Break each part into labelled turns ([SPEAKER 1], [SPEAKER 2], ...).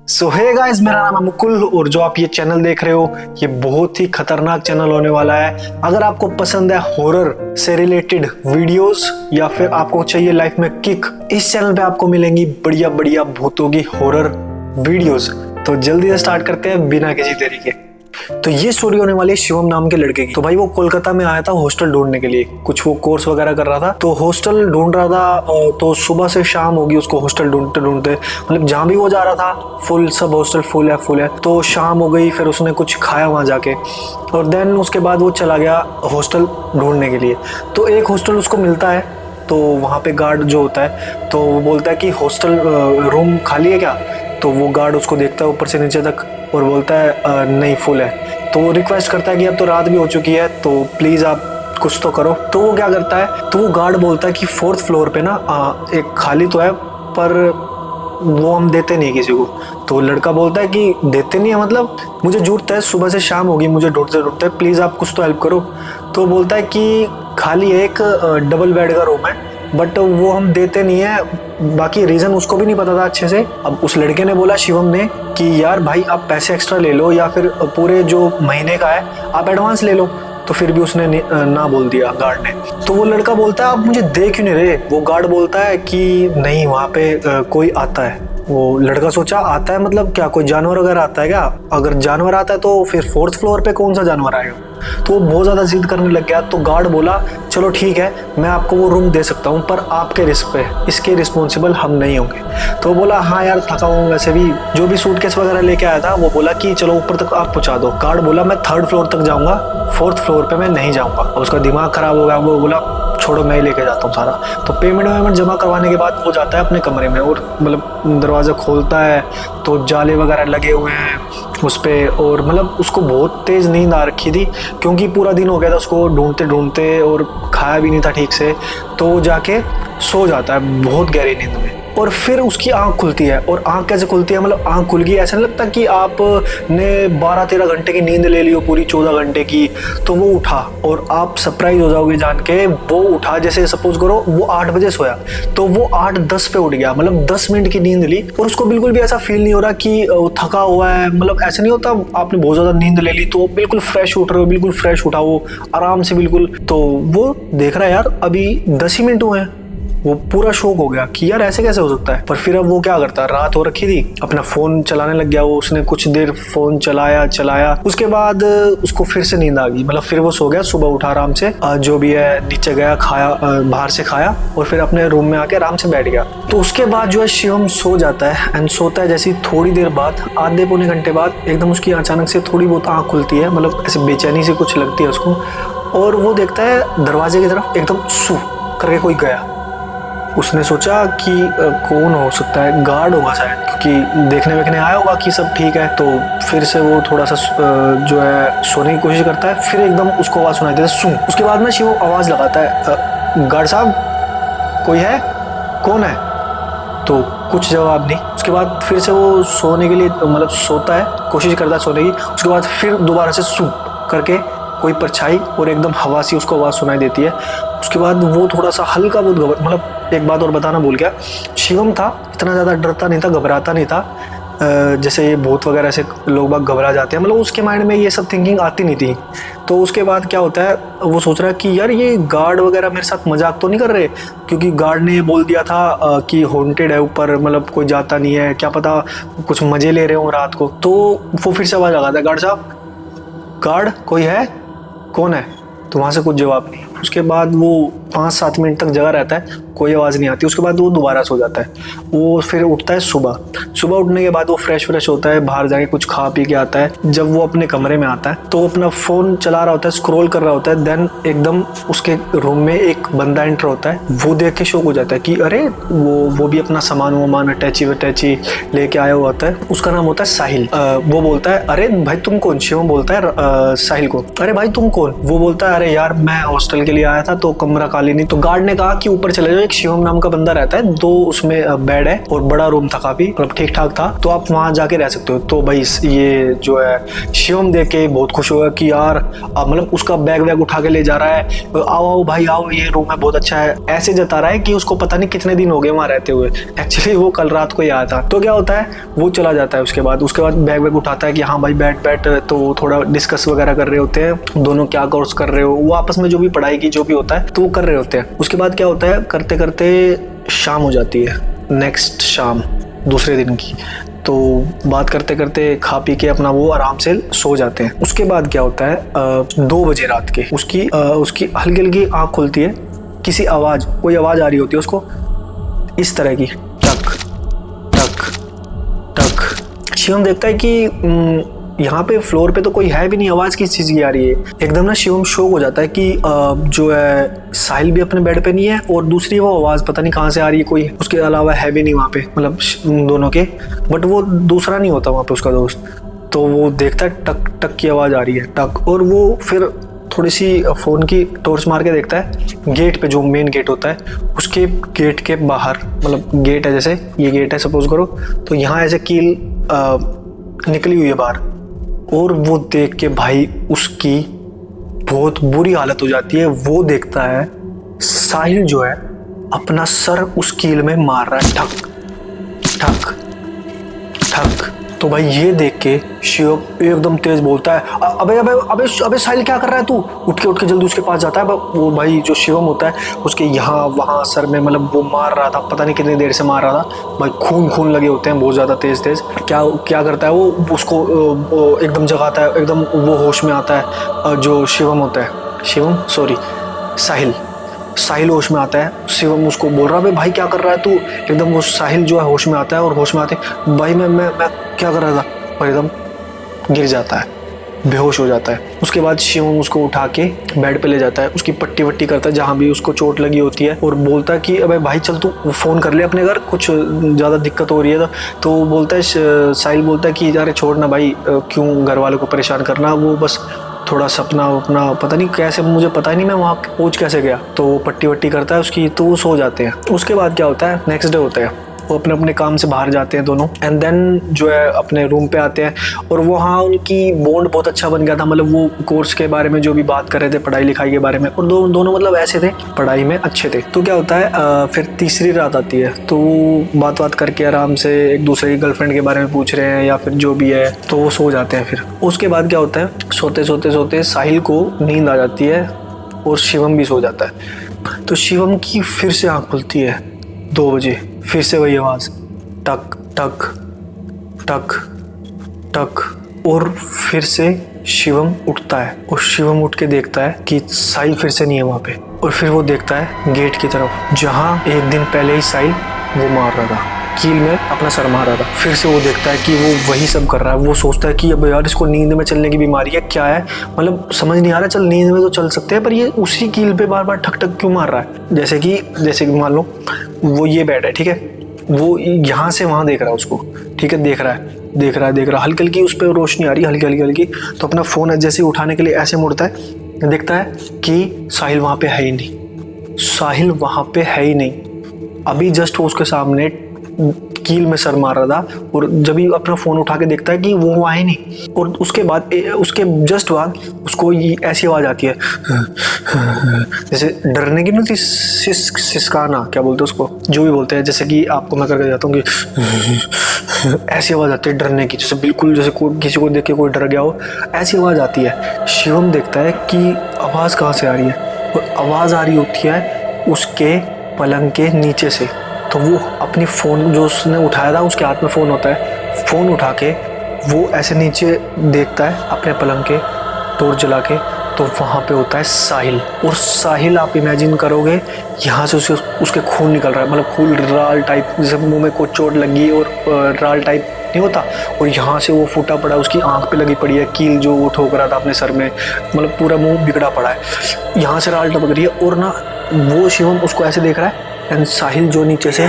[SPEAKER 1] सो hey guys, मेरा नाम है मुकुल और जो आप ये चैनल देख रहे हो ये बहुत ही खतरनाक चैनल होने वाला है। अगर आपको पसंद है हॉरर से रिलेटेड वीडियोस या फिर आपको चाहिए लाइफ में किक, इस चैनल पे आपको मिलेंगी बढ़िया बढ़िया भूतों की हॉरर वीडियोस। तो जल्दी से स्टार्ट करते हैं बिना किसी देरी के। तो ये स्टोरी होने वाली है शिवम नाम के लड़के की। तो भाई वो कोलकाता में आया था हॉस्टल ढूंढने के लिए, कुछ वो कोर्स वगैरह कर रहा था, तो हॉस्टल ढूंढ रहा था। तो सुबह से शाम होगी उसको हॉस्टल ढूंढते ढूंढते, मतलब जहाँ भी वो जा रहा था फुल, सब हॉस्टल फुल है। तो शाम हो गई, फिर उसने कुछ खाया वहाँ जाके और देन उसके बाद वो चला गया हॉस्टल ढूंढने के लिए। तो एक हॉस्टल उसको मिलता है, तो वहाँ पे गार्ड जो होता है तो वो बोलता है कि हॉस्टल रूम खाली है क्या। तो वो गार्ड उसको देखता है ऊपर से नीचे तक और बोलता है नहीं फुल है। तो वो रिक्वेस्ट करता है कि अब तो रात भी हो चुकी है तो प्लीज़ आप कुछ तो करो। तो वो क्या करता है, तो वो गार्ड बोलता है कि 4th फ्लोर पे ना एक खाली तो है पर वो हम देते नहीं किसी को। तो लड़का बोलता है कि देते नहीं है मतलब, मुझे जरूरत है, सुबह से शाम होगी मुझे ढूंढते ढूंढते, प्लीज़ आप कुछ तो हेल्प करो। तो बोलता है कि खाली एक डबल बेड का रूम है बट वो हम देते नहीं है। बाकी रीज़न उसको भी नहीं पता था अच्छे से। अब उस लड़के ने बोला शिवम ने कि यार भाई आप पैसे एक्स्ट्रा ले लो या फिर पूरे जो महीने का है आप एडवांस ले लो। तो फिर भी उसने ना बोल दिया गार्ड ने। तो वो लड़का बोलता है आप मुझे दे क्यों नहीं रहे। वो गार्ड बोलता है कि नहीं वहाँ पे कोई आता है। वो लड़का सोचा आता है मतलब क्या, कोई जानवर वगैरह आता है क्या। अगर जानवर आता है तो फिर 4th फ्लोर पे कौन सा जानवर आएगा। तो वो बहुत ज़्यादा जिद करने लग गया। तो गार्ड बोला चलो ठीक है मैं आपको वो रूम दे सकता हूँ पर आपके रिस्क पे, इसके रिस्पॉन्सिबल हम नहीं होंगे। तो वो बोला हाँ यार थका हूँ वैसे भी। जो भी सूटकेस वगैरह लेके आया था वो बोला कि चलो ऊपर तक आप पहुँचा दो। गार्ड बोला मैं 3rd फ्लोर तक जाऊँगा, 4th फ्लोर पे मैं नहीं जाऊँगा। अब उसका दिमाग खराब हो गया, वो बोला छोड़ो मैं ही लेके जाता हूँ सारा। तो पेमेंट जमा करवाने के बाद वो जाता है अपने कमरे में और मतलब दरवाज़ा खोलता है तो जाले वगैरह लगे हुए हैं उस पर। और मतलब उसको बहुत तेज़ नींद आ रखी थी क्योंकि पूरा दिन हो गया था उसको ढूंढते ढूंढते और खाया भी नहीं था ठीक से। तो वो जाके सो जाता है बहुत गहरी नींद में। और फिर उसकी आंख खुलती है। और आंख कैसे खुलती है, मतलब आंख खुल गई ऐसा नहीं लगता कि आपने 12-13 घंटे की नींद ले ली हो, पूरी 14 घंटे की। तो वो उठा और आप सरप्राइज हो जाओगे जान के। वो उठा जैसे सपोज करो वो 8 बजे सोया तो वो 8:10 पे उठ गया, मतलब 10 मिनट की नींद ली। और उसको बिल्कुल भी ऐसा फील नहीं हो रहा कि थका हुआ है, मतलब ऐसा नहीं होता आपने बहुत ज़्यादा नींद ले ली तो बिल्कुल फ्रेश उठ रहे हो, बिल्कुल फ्रेश उठा वो आराम से बिल्कुल। तो वो देख रहा है यार अभी 10 ही मिनट हुए हैं। वो पूरा शॉक हो गया कि यार ऐसे कैसे हो सकता है। पर फिर अब वो क्या करता है, रात हो रखी थी, अपना फोन चलाने लग गया वो। उसने कुछ देर फोन चलाया उसके बाद उसको फिर से नींद आ गई, मतलब फिर वो सो गया। सुबह उठा आराम से, जो भी है नीचे गया, खाया, बाहर से खाया और फिर अपने रूम में आके आराम से बैठ गया। तो उसके बाद जो है शिवम सो जाता है एंड सोता है। जैसे थोड़ी देर बाद, आधे पौने घंटे बाद एकदम उसकी अचानक से थोड़ी बहुत आँख खुलती है, मतलब ऐसे बेचैनी से कुछ लगती है उसको। और वो देखता है दरवाजे की तरफ एकदम सू करके कोई गया। उसने सोचा कि कौन हो सकता है, गार्ड होगा शायद, क्योंकि देखने वेखने आया होगा कि सब ठीक है। तो फिर से वो थोड़ा सा जो है सोने की कोशिश करता है। फिर एकदम उसको आवाज़ सुनाई देती है सू। उसके बाद में शिव आवाज़ लगाता है गार्ड साहब कोई है, कौन है। तो कुछ जवाब नहीं। उसके बाद फिर से वो सोने के लिए मतलब सोता है, कोशिश करता है सोने की। उसके बाद फिर दोबारा से सू करके कोई परछाई और एकदम हवा सी उसको आवाज़ सुनाई देती है। उसके बाद वो थोड़ा सा हल्का बहुत मतलब एक बात और बताना भूल गया, शिवम था इतना ज़्यादा डरता नहीं था, घबराता नहीं था जैसे ये भूत वगैरह से लोग बाग घबरा जाते हैं, मतलब उसके माइंड में ये सब थिंकिंग आती नहीं थी। तो उसके बाद क्या होता है, वो सोच रहा है कि यार ये गार्ड वगैरह मेरे साथ मजाक तो नहीं कर रहे, क्योंकि गार्ड ने बोल दिया था कि हॉन्टेड है ऊपर, मतलब कोई जाता नहीं है, क्या पता कुछ मज़े ले रहे हो रात को। तो वो फिर से आवाज़ लगाता है गार्ड साहब, गार्ड कोई है, कौन है। तो वहाँ से कुछ जवाब नहीं। उसके बाद वो 5-7 मिनट तक जगा रहता है, कोई आवाज़ नहीं आती। उसके बाद वो दोबारा सो जाता है। वो फिर उठता है सुबह उठने के बाद वो फ्रेश होता है, बाहर जाके कुछ खा पी के आता है। जब वो अपने कमरे में आता है तो वो अपना फ़ोन चला रहा होता है, स्क्रॉल कर रहा होता है। देन एकदम उसके रूम में एक बंदा एंटर होता है। वो देख के शॉक हो जाता है कि अरे वो भी अपना सामान अटैची लेके आया हुआ होता है। उसका नाम होता है साहिल। वो बोलता है अरे भाई तुम कौन। शिवम बोलता है साहिल को, अरे भाई तुम कौन। वो बोलता है अरे यार मैं हॉस्टल के लिए आया था, तो कमरा खाली नहीं, तो गार्ड ने कहा कि ऊपर चले जाओ, एक शिवम नाम का बंदा रहता है, 2 उसमें बेड है और बड़ा रूम था, काफी मतलब ठीक ठाक था, तो आप वहां जाके रह सकते हो। तो भाई ये जो है शिवम देख के बहुत खुश हुआ कि यार मतलब उसका बैग वैग उठा के ले जा रहा है, आओ आओ भाई आओ, ये रूम है बहुत अच्छा है, ऐसे जता रहा है कि उसको पता नहीं कितने दिन हो गए वहां रहते हुए। एक्चुअली वो कल रात को ही आया था। तो क्या होता है, वो चला जाता है, उसके बाद बैग वैग उठाता है कि हाँ भाई बैठ बैठ, तो थोड़ा डिस्कस वगैरह कर रहे होते हैं दोनों, क्या कोर्स कर रहे हो, वो आपस में जो भी पढ़ाई की जो भी होता है तो वो कर रहे होते हैं। उसके बाद क्या होता है, करते करते शाम हो जाती है, नेक्स्ट शाम दूसरे दिन की। तो बात करते करते खा पी के अपना वो आराम से सो जाते हैं। उसके बाद क्या होता है, 2 बजे रात के उसकी हल्की हल्की आँख खुलती है, कोई आवाज़ आ रही होती है उसको इस तरह की, टक टक टक। शिवम देखता है कि यहाँ पे फ्लोर पे तो कोई है भी नहीं, आवाज़ किस चीज़ की आ रही है। एकदम ना शिवम शॉक हो जाता है कि जो है साहिल भी अपने बेड पे नहीं है, और दूसरी वो आवाज़ पता नहीं कहाँ से आ रही है, कोई उसके अलावा है भी नहीं वहाँ पे, मतलब दोनों के, बट वो दूसरा नहीं होता वहाँ पे उसका दोस्त। तो वो देखता है टक टक की आवाज़ आ रही है, टक, और वो फिर थोड़ी सी फ़ोन की टॉर्च मार के देखता है गेट पे, जो मेन गेट होता है उसके गेट के बाहर, मतलब गेट है, जैसे ये गेट है सपोज करो, तो यहाँ ऐसे कील निकली हुई है बाहर, और वो देख के भाई उसकी बहुत बुरी हालत हो जाती है। वो देखता है साहिल जो है अपना सर उस कील में मार रहा है, ठक ठक ठक। तो भाई ये देख के शिवम एकदम तेज बोलता है, अबे अबे अबे अबे साहिल क्या कर रहा है तू, उठ के जल्दी उसके पास जाता है। वो भाई जो शिवम होता है उसके यहाँ वहाँ सर में, मतलब वो मार रहा था, पता नहीं कितनी देर से मार रहा था भाई, खून लगे होते हैं बहुत ज़्यादा तेज। क्या करता है वो, उसको एकदम जगाता है, एकदम वो होश में आता है, जो शिवम होता है, साहिल होश में आता है। शिवम उसको बोल रहा है भाई क्या कर रहा है तू, एकदम वो साहिल जो है होश में आता है, और होश में आते भाई मैं क्या कर रहा था, और एकदम गिर जाता है, बेहोश हो जाता है। उसके बाद शिवम उसको उठा के बेड पे ले जाता है, उसकी पट्टी वट्टी करता है जहाँ भी उसको चोट लगी होती है, और बोलता है कि अबे भाई चल तू फ़ोन कर ले अपने घर, कुछ ज़्यादा दिक्कत हो रही है। तो बोलता है, साहिल बोलता है कि यार छोड़ ना भाई, क्यों घर वालों को परेशान करना, वो बस थोड़ा सपना अपना, पता नहीं कैसे, मुझे पता ही नहीं मैं वहाँ पहुँच कैसे गया। तो वो पट्टी वट्टी करता है उसकी, तो वो सो जाते हैं। उसके बाद क्या होता है, नेक्स्ट डे होता है, वो अपने अपने काम से बाहर जाते हैं दोनों, एंड देन जो है अपने रूम पे आते हैं, और वहाँ उनकी बॉन्ड बहुत अच्छा बन गया था, मतलब वो कोर्स के बारे में जो भी बात कर रहे थे, पढ़ाई लिखाई के बारे में, और दोनों मतलब ऐसे थे, पढ़ाई में अच्छे थे। तो क्या होता है, फिर तीसरी रात आती है, तो बात करके आराम से एक दूसरे की गर्लफ्रेंड के बारे में पूछ रहे हैं या फिर जो भी है, तो वो सो जाते हैं। फिर उसके बाद क्या होता है, सोते साहिल को नींद आ जाती है, और शिवम भी सो जाता है। तो शिवम की फिर से आँख खुलती है 2 बजे, फिर से वही आवाज़, टक टक टक टक, और फिर से शिवम उठता है, और शिवम उठ के देखता है कि साहिल फिर से नहीं है वहाँ पे, और फिर वो देखता है गेट की तरफ, जहाँ एक दिन पहले ही साहिल वो मार रहा था, कील में अपना सर मार रहा था। फिर से वो देखता है कि वो वही सब कर रहा है। वो सोचता है कि अब यार इसको नींद में चलने की बीमारी है, क्या है, मतलब समझ नहीं आ रहा, चल नींद में तो चल सकते हैं, पर ये उसी कील पे बार बार ठक ठक क्यों मार रहा है। जैसे कि मान लो वो ये बेड है, ठीक है, वो यहाँ से वहाँ देख रहा है उसको, ठीक है, देख रहा है, हल्की हल्की उस पर रोशनी आ रही है, हल्की, तो अपना फ़ोन जैसे उठाने के लिए ऐसे मुड़ता है, देखता है कि साहिल वहाँ पे है ही नहीं, अभी जस्ट उसके सामने कील में सर मार रहा था, और जब ही अपना फ़ोन उठा के देखता है कि वो वहाँ है नहीं, और उसके जस्ट बाद उसको ये ऐसी आवाज़ आती है, जैसे डरने की नहीं, सिसकाना क्या बोलते हैं उसको, जो भी बोलते हैं, जैसे कि आपको मैं करके जाता हूँ कि ऐसी आवाज़ आती है डरने की, जैसे बिल्कुल जैसे किसी को देख के कोई डर गया हो, ऐसी आवाज़ आती है। शिवम देखता है कि आवाज़ कहाँ से आ रही है, और आवाज़ आ रही होती है उसके पलंग के नीचे से। तो वो अपनी फ़ोन जो उसने उठाया था, उसके हाथ में फ़ोन होता है, फ़ोन उठा के वो ऐसे नीचे देखता है अपने पलंग के, टॉर्च जला के, तो वहाँ पे होता है साहिल। और साहिल आप इमेजिन करोगे, यहाँ से उसके खून निकल रहा है, मतलब खून राल टाइप, जैसे मुंह में कोई चोट लगी और राल टाइप नहीं होता, और यहाँ से वो फूटा पड़ा है, उसकी आँख पे लगी पड़ी है कील, जो वो ठोक रहा था अपने सर में, मतलब पूरा मुँह बिगड़ा पड़ा है, यहाँ से राल टपक रही है, और ना वो शिवम उसको ऐसे देख रहा है, एंड साहिल जो नीचे से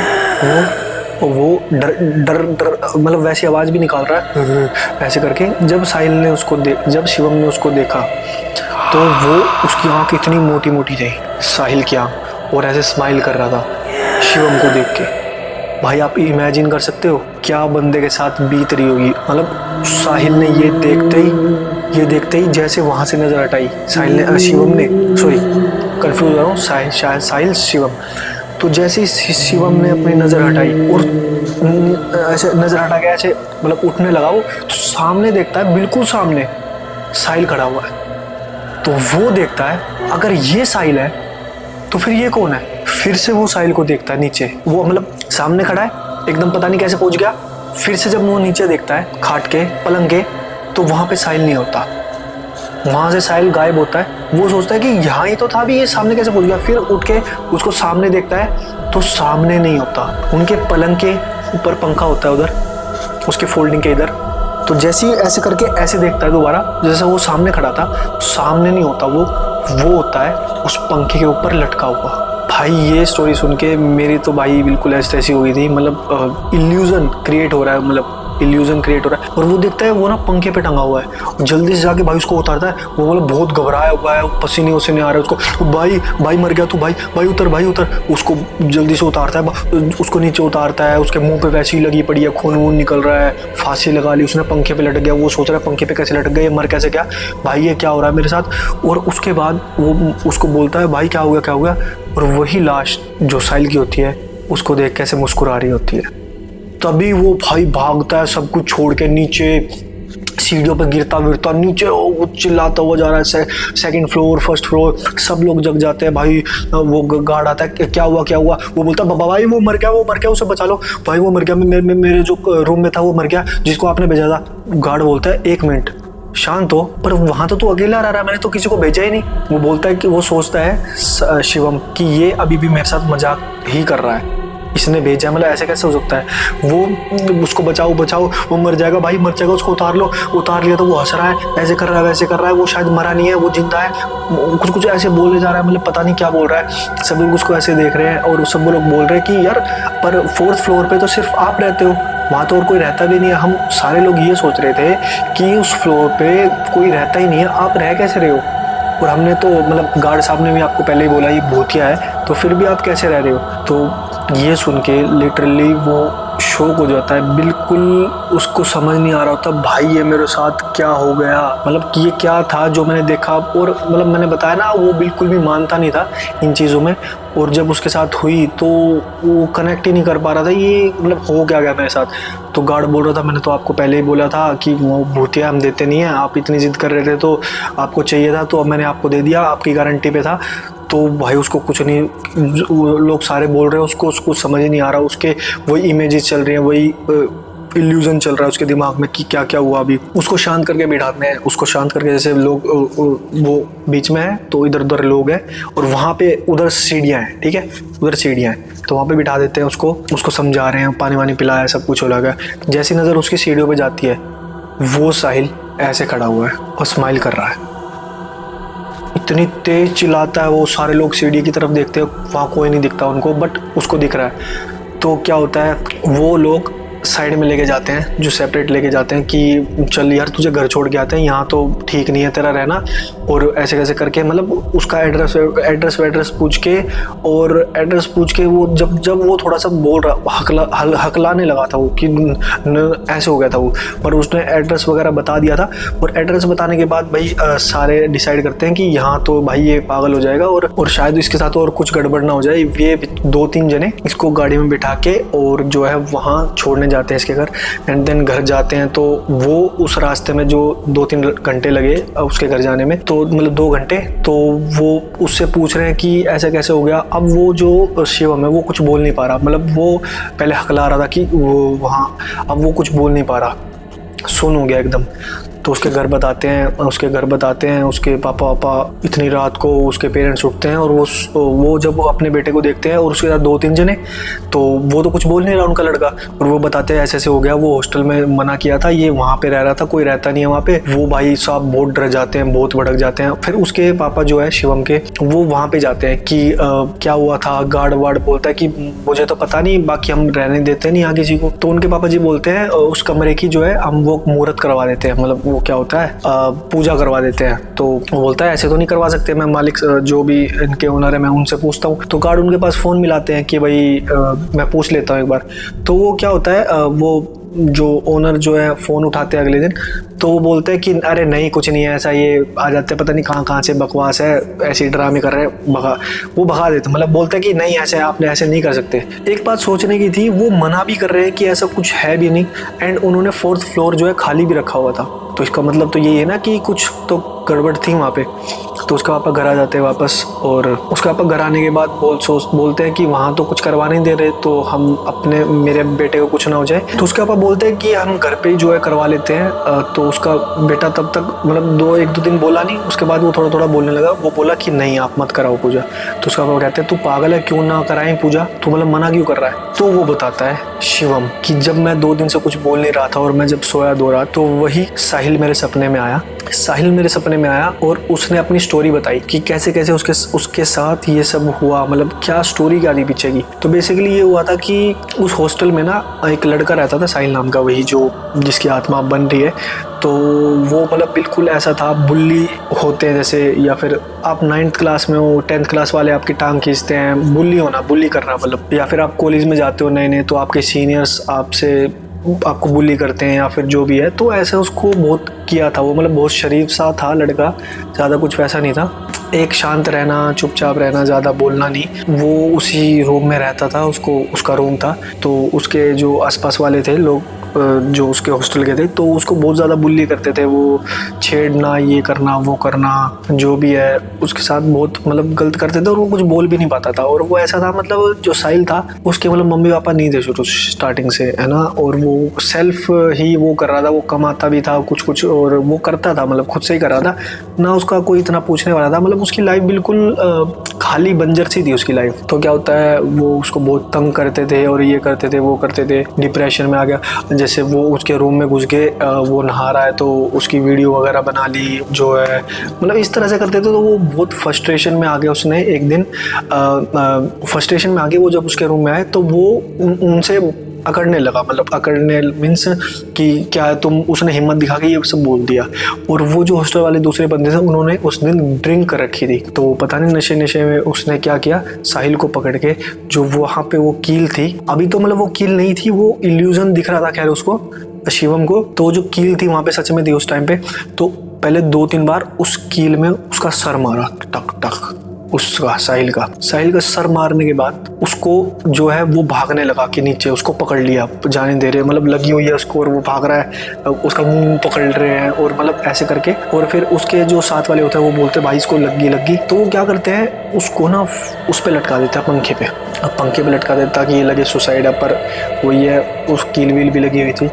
[SPEAKER 1] वो डर मतलब वैसी आवाज़ भी निकाल रहा है ऐसे करके। जब शिवम ने उसको देखा, तो वो उसकी आंख इतनी मोटी मोटी थी, साहिल की आंख, और ऐसे स्माइल कर रहा था शिवम को देख के। भाई आप इमेजिन कर सकते हो क्या बंदे के साथ बीत रही होगी। मतलब साहिल ने ये देखते ही जैसे वहाँ से नज़र हटाई, शिवम ने, सॉरी कंफ्यूज हो रहा हूँ, साहिल शिवम। तो जैसे ही शिवम ने अपनी नज़र हटाई और ऐसे नज़र हटा के ऐसे मतलब उठने लगा वो, तो सामने देखता है, बिल्कुल सामने साहिल खड़ा हुआ है। तो वो देखता है अगर ये साहिल है तो फिर ये कौन है। फिर से वो साहिल को देखता है नीचे, वो मतलब सामने खड़ा है एकदम, पता नहीं कैसे पहुंच गया। फिर से जब वो नीचे देखता है खाट के पलंग के, तो वहां पे साहिल नहीं होता, वहां से साहिल गायब होता है। वो सोचता है कि यहाँ ही तो था, भी ये सामने कैसे पहुंच गया। फिर उठ के उसको सामने देखता है तो सामने नहीं होता, उनके पलंग के ऊपर पंखा होता है उधर, उसके फोल्डिंग के इधर। तो जैसे ही ऐसे करके ऐसे देखता है दोबारा, जैसे वो सामने खड़ा था, सामने नहीं होता, वो होता है उस पंखे के ऊपर लटका हुआ। भाई ये स्टोरी सुन के मेरी तो भाई बिल्कुल ऐसी हो गई थी, मतलब इल्यूजन क्रिएट हो रहा है, मतलब इल्यूजन क्रिएट हो रहा है। और वो देखता है वो ना पंखे पे टंगा हुआ है, जल्दी से जाके भाई उसको उतारता है। वो मतलब बहुत घबराया हुआ है, पसीने वसीने आ रहे हैं उसको, भाई मर गया तू, भाई उतर। उसको जल्दी से उतारता है, उसको नीचे उतारता है, उसके मुंह पे वैसी लगी पड़ी है, खून वून निकल रहा है, फांसी लगा ली उसने, पंखे पे लटक गया। वो सोच रहा है पंखे पे कैसे लटक गया, मर कैसे गया, भाई ये क्या हो रहा है मेरे साथ। और उसके बाद वो उसको बोलता है भाई क्या हो गया। और वही लाश जो साहिल की होती है उसको देख कैसे मुस्कुरा रही होती है। तभी वो भाई भागता है सब कुछ छोड़ के, नीचे सीढ़ियों पर गिरता विरता नीचे, वो चिल्लाता हुआ जा रहा है, सेकंड फ्लोर फर्स्ट फ्लोर, सब लोग जग जाते हैं भाई। वो गार्ड आता है, क्या हुआ। वो बोलता है भाई वो मर गया, उसे बचा लो भाई, वो मर गया, मेरे जो रूम में था वो मर गया, जिसको आपने भेजा था। गार्ड बोलता है 1 मिनट शांत हो, पर वहां तो तू अकेला रह रहा है, मैंने तो किसी को भेजा ही नहीं। वो बोलता है कि वो सोचता है शिवम कि ये अभी भी मेरे साथ मजाक ही कर रहा है, इसने भेजा, मतलब ऐसे कैसे हो सकता है। वो उसको बचाओ, वो मर जाएगा भाई, मर जाएगा, उसको उतार लिया। तो वो हंस रहा है, ऐसे कर रहा है वैसे कर रहा है, वो शायद मरा नहीं है, वो जिंदा है, कुछ ऐसे बोलने जा रहा है, मतलब पता नहीं क्या बोल रहा है। सब लोग उसको ऐसे देख रहे हैं और सब लोग बोल रहे हैं कि यार पर 4th फ्लोर पे तो सिर्फ आप रहते हो, वहाँ तो और कोई रहता भी नहीं है। हम सारे लोग ये सोच रहे थे कि उस फ्लोर पे कोई रहता ही नहीं है, आप रह कैसे रहे हो। और हमने तो मतलब गार्ड साहब ने भी आपको पहले ही बोला ये भूतिया है, तो फिर भी आप कैसे रह रहे हो। तो ये सुन के लिटरली वो शॉक हो जाता है, बिल्कुल उसको समझ नहीं आ रहा होता भाई ये मेरे साथ क्या हो गया, मतलब कि ये क्या था जो मैंने देखा। और मतलब मैंने बताया ना वो बिल्कुल भी मानता नहीं था इन चीज़ों में, और जब उसके साथ हुई तो वो कनेक्ट ही नहीं कर पा रहा था, ये मतलब हो क्या गया मेरे साथ। तो गार्ड बोल रहा था मैंने तो आपको पहले ही बोला था कि वो भूतिया हम देते नहीं हैं, आप इतनी जिद कर रहे थे तो आपको चाहिए था, तो अब मैंने आपको दे दिया, आपकी गारंटी पे था। तो भाई उसको कुछ नहीं, लोग सारे बोल रहे हैं उसको समझ ही नहीं आ रहा, उसके वही इमेजेस चल रही हैं, वही इल्यूजन चल रहा है उसके दिमाग में कि क्या क्या हुआ। अभी उसको शांत करके बिठाते हैं, उसको शांत करके, जैसे लोग वो बीच में है तो इधर उधर लोग हैं और वहाँ पे उधर सीढ़ियाँ हैं, ठीक है, उधर सीढ़ियाँ हैं, तो वहाँ पे बिठा देते हैं उसको समझा रहे हैं, पानी वानी पिलाया, सब कुछ हो लगा। जैसी नज़र उसकी सीढ़ियों पे जाती है, वो साहिल ऐसे खड़ा हुआ है और स्माइल कर रहा है, इतनी तेज चिल्लाता है वो, सारे लोग सीढ़ी की तरफ देखते हैं, वहाँ कोई नहीं दिखता उनको, बट उसको दिख रहा है। तो क्या होता है, वो लोग साइड में लेके जाते हैं, जो सेपरेट लेके जाते हैं कि चल यार तुझे घर छोड़ के आते हैं, यहाँ तो ठीक नहीं है तेरा रहना, और ऐसे कैसे करके मतलब उसका एड्रेस पूछ के, और एड्रेस पूछ के वो जब वो थोड़ा सा बोल रहा, हकलाने लगा था वो कि ऐसे हो गया था वो, पर उसने एड्रेस वगैरह बता दिया था। और एड्रेस बताने के बाद भाई सारे डिसाइड करते हैं कि यहाँ तो भाई ये पागल हो जाएगा और शायद इसके साथ और कुछ गड़बड़ ना हो जाए। ये 2-3 जने इसको गाड़ी में बिठा के और जो है वहाँ छोड़ने जाते हैं इसके घर, एंड देन घर जाते हैं। तो वो उस रास्ते में जो 2-3 घंटे लगे उसके घर जाने में, तो मतलब 2 घंटे, तो वो उससे पूछ रहे हैं कि ऐसा कैसे हो गया। अब वो जो शिवम है वो कुछ बोल नहीं पा रहा, मतलब वो पहले हकला रहा था कि वो वहाँ, अब वो कुछ बोल नहीं पा रहा, सुन हो गया एकदम। तो उसके घर बताते हैं, उसके पापा इतनी रात को उसके पेरेंट्स उठते हैं और वो जब अपने बेटे को देखते हैं और उसके साथ 2-3 जने, तो वो तो कुछ बोल नहीं रहा उनका लड़का, और वो बताते हैं ऐसे हो गया, वो हॉस्टल में मना किया था, ये वहाँ पे रह रहा था, कोई रहता नहीं है वहाँ पे। वो भाई साहब बहुत डर जाते हैं, बहुत भड़क जाते हैं। फिर उसके पापा जो है शिवम के, वो वहाँ पे जाते हैं कि क्या हुआ था। गार्ड वार्ड बोलता है कि मुझे तो पता नहीं, बाकी हम रहने देते नहीं यहाँ किसी को। तो उनके पापा जी बोलते हैं उस कमरे की जो है हम वो मुहूर्त करवा देते हैं, मतलब वो क्या होता है पूजा करवा देते हैं। तो वो बोलता है ऐसे तो नहीं करवा सकते, मैं मालिक जो भी इनके ओनर है मैं उनसे पूछता हूँ। तो गार्ड उनके पास फ़ोन मिलाते हैं कि भाई मैं पूछ लेता हूँ एक बार। तो वो क्या होता है वो जो ओनर जो है फ़ोन उठाते हैं अगले दिन, तो वो बोलते हैं कि अरे नहीं कुछ नहीं है ऐसा, ये आ जाते हैं पता नहीं कहाँ से, बकवास है, ऐसी ड्रामे कर रहे हैं, भगा देते, मतलब बोलते हैं कि नहीं ऐसे आपने ऐसे नहीं कर सकते। एक बात सोचने की थी, वो मना भी कर रहे हैं कि ऐसा कुछ है भी नहीं, एंड उन्होंने 4th फ्लोर जो है खाली भी रखा हुआ था। तो इसका मतलब तो यही है ना कि कुछ तो गड़बड़ थी वहाँ पे। तो उसका पापा घर आ जाते हैं वापस, और उसका पापा घर आने के बाद बोलते हैं कि वहाँ तो कुछ करवा नहीं दे रहे, तो हम अपने मेरे बेटे को कुछ ना हो जाए। तो उसके पापा बोलते हैं कि हम घर पे ही जो है करवा लेते हैं। तो उसका बेटा तब तक मतलब एक दो दिन बोला नहीं, उसके बाद वो थोड़ा थोड़ा बोलने लगा। वो बोला कि नहीं आप मत कराओ पूजा। तो उसका पापा कहते हैं तू पागल है, क्यों ना कराएं पूजा, तू मतलब मना क्यों कर रहा है। तो वो बताता है शिवम कि जब मैं 2 दिन से कुछ बोल नहीं रहा था और मैं जब सोया दो रहा, तो वही साहिल मेरे सपने में आया। और उसने अपनी स्टोरी बताई कि कैसे कैसे उसके साथ ये सब हुआ, मतलब क्या स्टोरी क्या थी पीछे की। तो बेसिकली ये हुआ था कि उस हॉस्टल में ना एक लड़का रहता था साहिल नाम का, वही जो जिसकी आत्मा बन रही है। तो वो मतलब बिल्कुल ऐसा था, बुल्ली होते हैं जैसे, या फिर आप 9th क्लास में हो, 10th क्लास वाले आपकी टांग खींचते हैं, बुल्ली करना मतलब, या फिर आप कॉलेज में जाते हो नए नए तो आपके सीनियर्स आपको बुली करते हैं या फिर जो भी है। तो ऐसे उसको बहुत किया था वो, मतलब बहुत शरीफ सा था लड़का, ज़्यादा कुछ वैसा नहीं था, एक शांत रहना, चुपचाप रहना, ज़्यादा बोलना नहीं। वो उसी रूम में रहता था, उसका रूम था। तो उसके जो आसपास वाले थे लोग जो उसके हॉस्टल के थे, तो उसको बहुत ज़्यादा बुली करते थे, वो छेड़ना, ये करना, वो करना, जो भी है उसके साथ बहुत मतलब गलत करते थे। और वो कुछ बोल भी नहीं पाता था। और वो ऐसा था, मतलब जो साहिल था उसके मतलब मम्मी पापा नहीं थे शुरू स्टार्टिंग से, है ना। और वो सेल्फ ही वो कर रहा था, वो कमाता भी था कुछ और वो करता था, मतलब खुद से ही कर रहा था ना, उसका कोई इतना पूछने वाला था। मतलब उसकी लाइफ बिल्कुल खाली बंजर सी थी उसकी लाइफ। तो क्या होता है, वो उसको बहुत तंग करते थे और ये करते थे वो करते थे, डिप्रेशन में आ गया। जैसे वो उसके रूम में घुस गए, वो नहा रहा है तो उसकी वीडियो वगैरह बना ली, जो है मतलब इस तरह से करते थे। तो वो बहुत फ्रस्ट्रेशन में आ गया। उसने एक दिन फ्रस्ट्रेशन में आके वो जब उसके रूम में आए तो वो उनसे अकड़ने लगा, मतलब अकड़ने मीन्स कि क्या तुम, उसने हिम्मत दिखा के ये सब बोल दिया। और वो जो हॉस्टल वाले दूसरे बंदे थे उन्होंने उस दिन ड्रिंक कर रखी थी। तो पता नहीं नशे में उसने क्या किया, साहिल को पकड़ के, जो वहाँ पे वो कील थी, अभी तो मतलब वो कील नहीं थी, वो इल्यूजन दिख रहा था खैर उसको, शिवम को। तो जो कील थी वहाँ पे सच में थी उस टाइम पे। तो पहले 2-3 बार उस कील में उसका सर मारा, टक टक, उसका साहिल का सर मारने के बाद उसको जो है वो भागने लगा कि नीचे, उसको पकड़ लिया, जाने दे रहे, मतलब लगी हुई है उसको और वो भाग रहा है, उसका मुंह पकड़ रहे हैं और मतलब ऐसे करके। और फिर उसके जो साथ वाले होते हैं वो बोलते हैं भाई इसको लगी। तो वो क्या करते हैं, उसको ना उस पे लटका देता है, पंखे पे। अब पंखे पे लटका देता ताकि ये लगे सुसाइड है, पर वही है उस कील वील भी लगी हुई थी।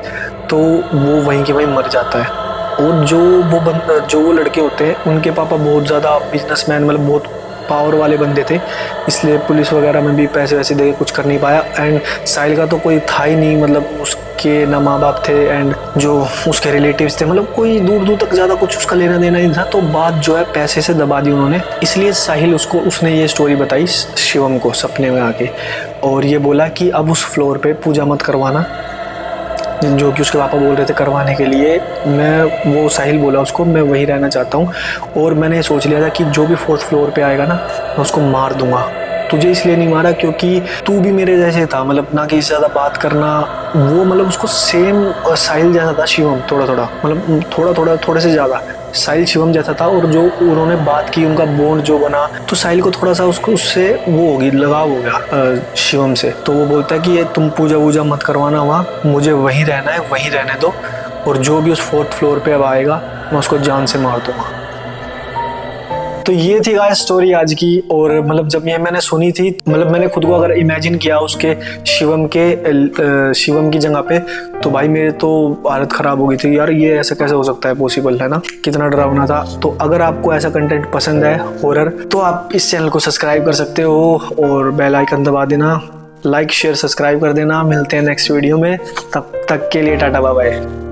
[SPEAKER 1] तो वो वहीं के वहीं मर जाता है। और जो वो लड़के होते हैं उनके पापा बहुत ज़्यादा बिजनेसमैन, मतलब बहुत पावर वाले बंदे थे, इसलिए पुलिस वगैरह में भी पैसे वैसे दे के कुछ कर नहीं पाया। एंड साहिल का तो कोई था ही नहीं, मतलब उसके ना माँ बाप थे एंड जो उसके रिलेटिव्स थे, मतलब कोई दूर तक ज़्यादा कुछ उसका लेना देना नहीं था। तो बात जो है पैसे से दबा दी उन्होंने। इसलिए साहिल उसने ये स्टोरी बताई शिवम को सपने में आके, और ये बोला कि अब उस फ्लोर पे पूजा मत करवाना, जो कि उसके पापा बोल रहे थे करवाने के लिए। वो साहिल बोला उसको, मैं वहीं रहना चाहता हूँ। और मैंने सोच लिया था कि जो भी 4th फ्लोर पे आएगा ना, मैं उसको मार दूंगा। तुझे इसलिए नहीं मारा क्योंकि तू भी मेरे जैसे था, मतलब ना कि ज़्यादा बात करना, वो मतलब उसको सेम साहिल जैसा था शिवम, मतलब थोड़े से ज़्यादा साहिल शिवम जैसा था। और जो उन्होंने बात की, उनका बॉन्ड जो बना, तो साहिल को थोड़ा सा उससे वो होगी, लगाव हो गया शिवम से। तो वो बोलता है कि ये तुम पूजा वूजा मत करवाना वहाँ, मुझे वहीं रहना है, वहीं रहने दो, और जो भी उस 4th फ्लोर पे अब आएगा मैं उसको जान से मार दूंगा। तो ये थी गाइस स्टोरी आज की। और मतलब जब ये मैंने सुनी थी, मतलब मैंने खुद को अगर इमेजिन किया उसके शिवम की जगह पे, तो भाई मेरे तो हालत खराब हो गई थी यार, ये ऐसा कैसे हो सकता है, पॉसिबल है ना, कितना डरावना था। तो अगर आपको ऐसा कंटेंट पसंद है हॉरर, तो आप इस चैनल को सब्सक्राइब कर सकते हो और बेल आइकन दबा देना, लाइक शेयर सब्सक्राइब कर देना। मिलते हैं नेक्स्ट वीडियो में, तब तक के लिए टाटा बाय बाय।